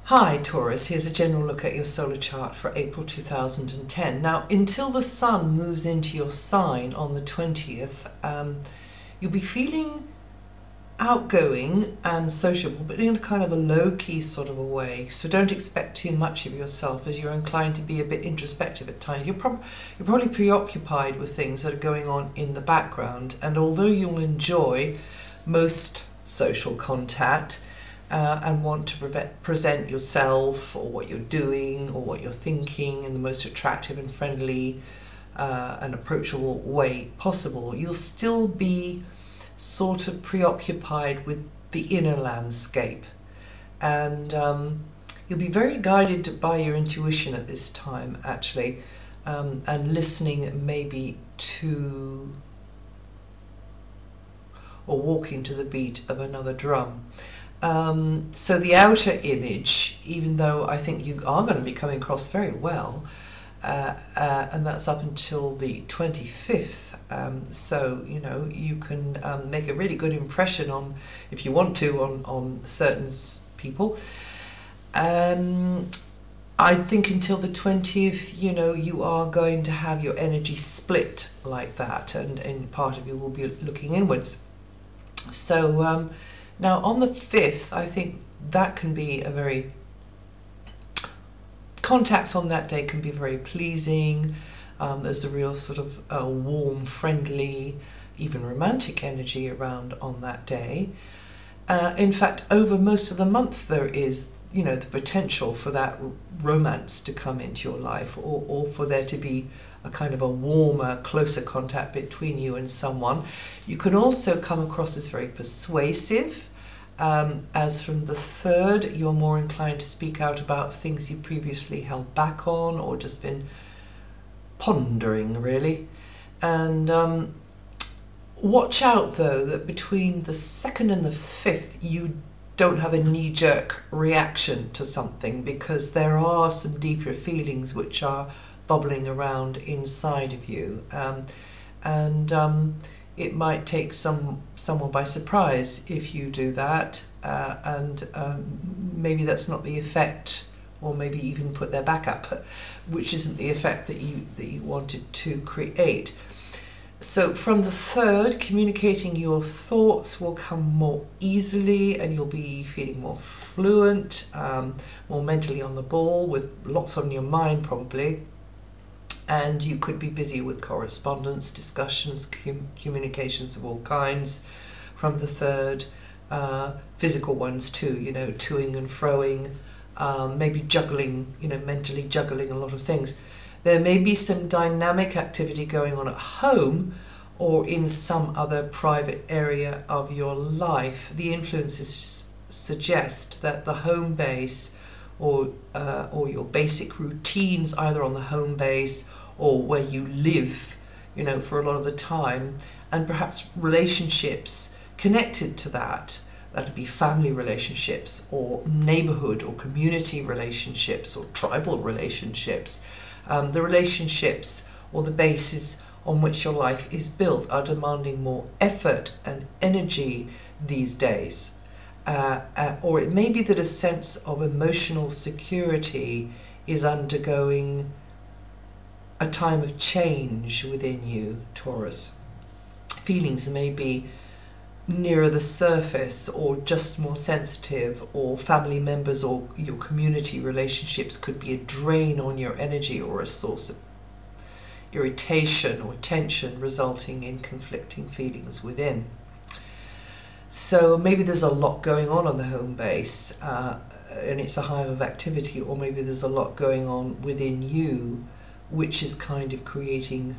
Hi Taurus, here's a general look at your solar chart for April 2010. Now, until the Sun moves into your sign on the 20th, you'll be feeling outgoing and sociable, but in kind of a low-key sort of a way. So don't expect too much of yourself, as you're inclined to be a bit introspective at times. You're probably preoccupied with things that are going on in the background, and although you'll enjoy most social contact, and want to present yourself or what you're doing or what you're thinking in the most attractive and friendly and approachable way possible, you'll still be sort of preoccupied with the inner landscape, and you'll be very guided by your intuition at this time, actually, and listening maybe to or walking to the beat of another drum. So the outer image, even though I think you are going to be coming across very well, and that's up until the 25th, so you know you can make a really good impression on, if you want to, on certain people. I think until the 20th, you know, you are going to have your energy split like that, and part of you will be looking inwards. So now on the 5th, I think that can be a very, contacts on that day can be very pleasing. There's a real sort of warm, friendly, even romantic energy around on that day. In fact, over most of the month there is, you know, the potential for that romance to come into your life, or for there to be a kind of a warmer, closer contact between you and someone. You can also come across as very persuasive. As from the 3rd, you're more inclined to speak out about things you previously held back on or just been pondering, really. And watch out, though, that between the 2nd and the 5th, you don't have a knee-jerk reaction to something, because there are some deeper feelings which are bubbling around inside of you. It might take someone by surprise if you do that, and maybe that's not the effect, or maybe even put their back up, which isn't the effect that you wanted to create. So from the 3rd, communicating your thoughts will come more easily, and you'll be feeling more fluent, more mentally on the ball, with lots on your mind probably. And you could be busy with correspondence, discussions, communications of all kinds from the 3rd, physical ones too, you know, toing and froing, maybe juggling, you know, mentally juggling a lot of things. There may be some dynamic activity going on at home or in some other private area of your life. The influences suggest that the home base, or your basic routines, either on the home base or where you live, you know, for a lot of the time, and perhaps relationships connected to that. That'd be family relationships, or neighborhood or community relationships, or tribal relationships. The relationships or the basis on which your life is built are demanding more effort and energy these days. Or it may be that a sense of emotional security is undergoing a time of change within you, Taurus. Feelings may be nearer the surface, or just more sensitive, or family members or your community relationships could be a drain on your energy, or a source of irritation or tension, resulting in conflicting feelings within. So maybe there's a lot going on the home base, and it's a hive of activity, or maybe there's a lot going on within you, which is kind of creating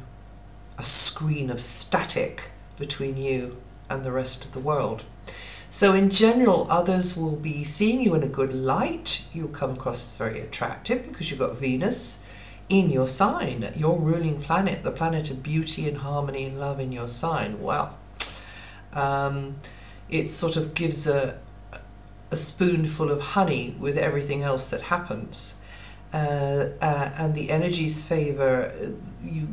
a screen of static between you and the rest of the world. So in general, others will be seeing you in a good light. You'll come across as very attractive because you've got Venus in your sign, your ruling planet, the planet of beauty and harmony and love in your sign. Well, it sort of gives a spoonful of honey with everything else that happens. And the energies favor you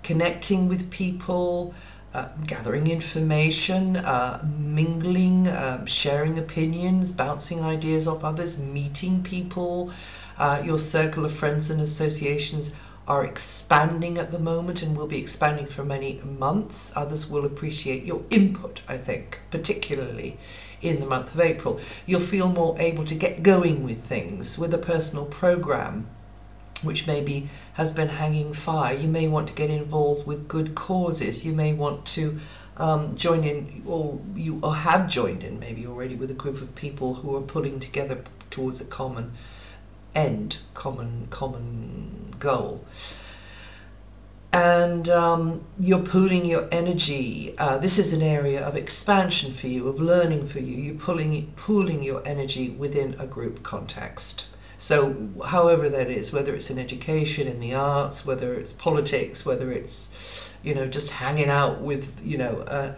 connecting with people, gathering information, mingling, sharing opinions, bouncing ideas off others, meeting people. Your circle of friends and associations are expanding at the moment and will be expanding for many months. Others will appreciate your input, I think, particularly in the month of April. You'll feel more able to get going with things, with a personal program which maybe has been hanging fire. You may want to get involved with good causes. You may want to join in, or you have joined in maybe already, with a group of people who are pulling together towards a common end, common goal. And you're pooling your energy. This is an area of expansion for you, of learning for you. You're pooling your energy within a group context. So however that is, whether it's in education, in the arts, whether it's politics, whether it's, just hanging out with,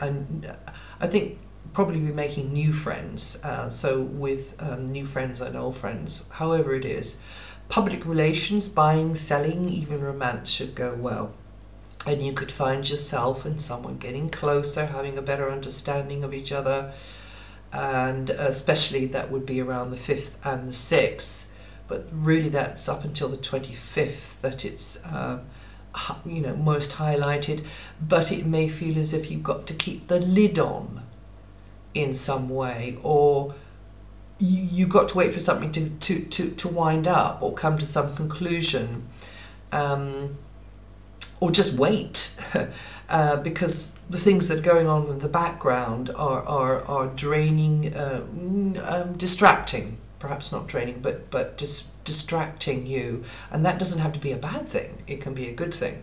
and I think probably be making new friends. So with new friends and old friends, however it is. Public relations, buying, selling, even romance should go well. And you could find yourself and someone getting closer, having a better understanding of each other. And especially that would be around the 5th and the 6th. But really that's up until the 25th that it's most highlighted. But it may feel as if you've got to keep the lid on in some way, or you've got to wait for something to wind up or come to some conclusion, or just wait because the things that are going on in the background are draining, distracting. Perhaps not draining, but just distracting you, and that doesn't have to be a bad thing. It can be a good thing.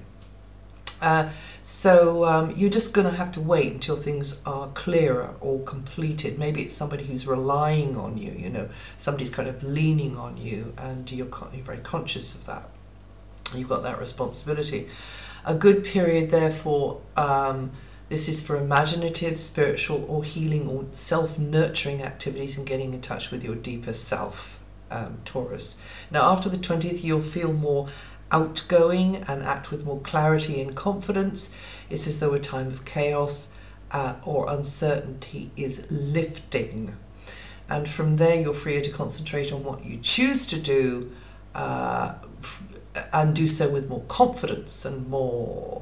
So you're just going to have to wait until things are clearer or completed. Maybe it's somebody who's relying on you, somebody's kind of leaning on you, and you're very conscious of that. You've got that responsibility. A good period, therefore, this is for imaginative, spiritual, or healing or self-nurturing activities and getting in touch with your deeper self, Taurus. Now, after the 20th, you'll feel more outgoing and act with more clarity and confidence. It's as though a time of chaos or uncertainty is lifting. And from there, you're freer to concentrate on what you choose to do and do so with more confidence and more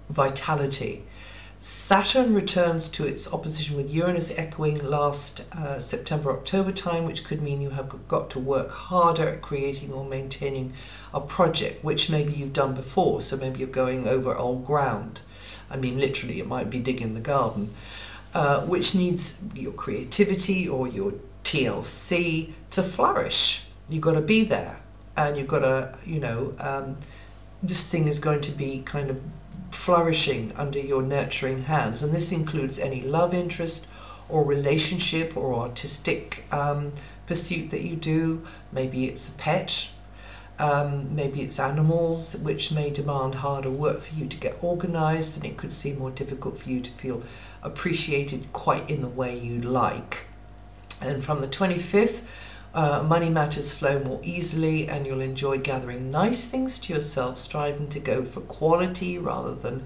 vitality. Saturn returns to its opposition with Uranus echoing last September-October time, which could mean you have got to work harder at creating or maintaining a project, which maybe you've done before. So maybe you're going over old ground. I mean, literally, it might be digging the garden, which needs your creativity or your TLC to flourish. You've got to be there, and you've got to, this thing is going to be kind of flourishing under your nurturing hands, and this includes any love interest or relationship or artistic pursuit that you do. Maybe it's a pet, maybe it's animals, which may demand harder work for you to get organized, and it could seem more difficult for you to feel appreciated quite in the way you'd like. And from the 25th, money matters flow more easily, and you'll enjoy gathering nice things to yourself, striving to go for quality rather than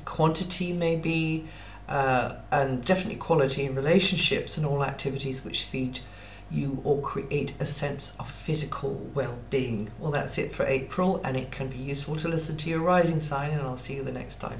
quantity maybe, and definitely quality in relationships and all activities which feed you or create a sense of physical well-being. Well, that's it for April, and it can be useful to listen to your rising sign, and I'll see you the next time.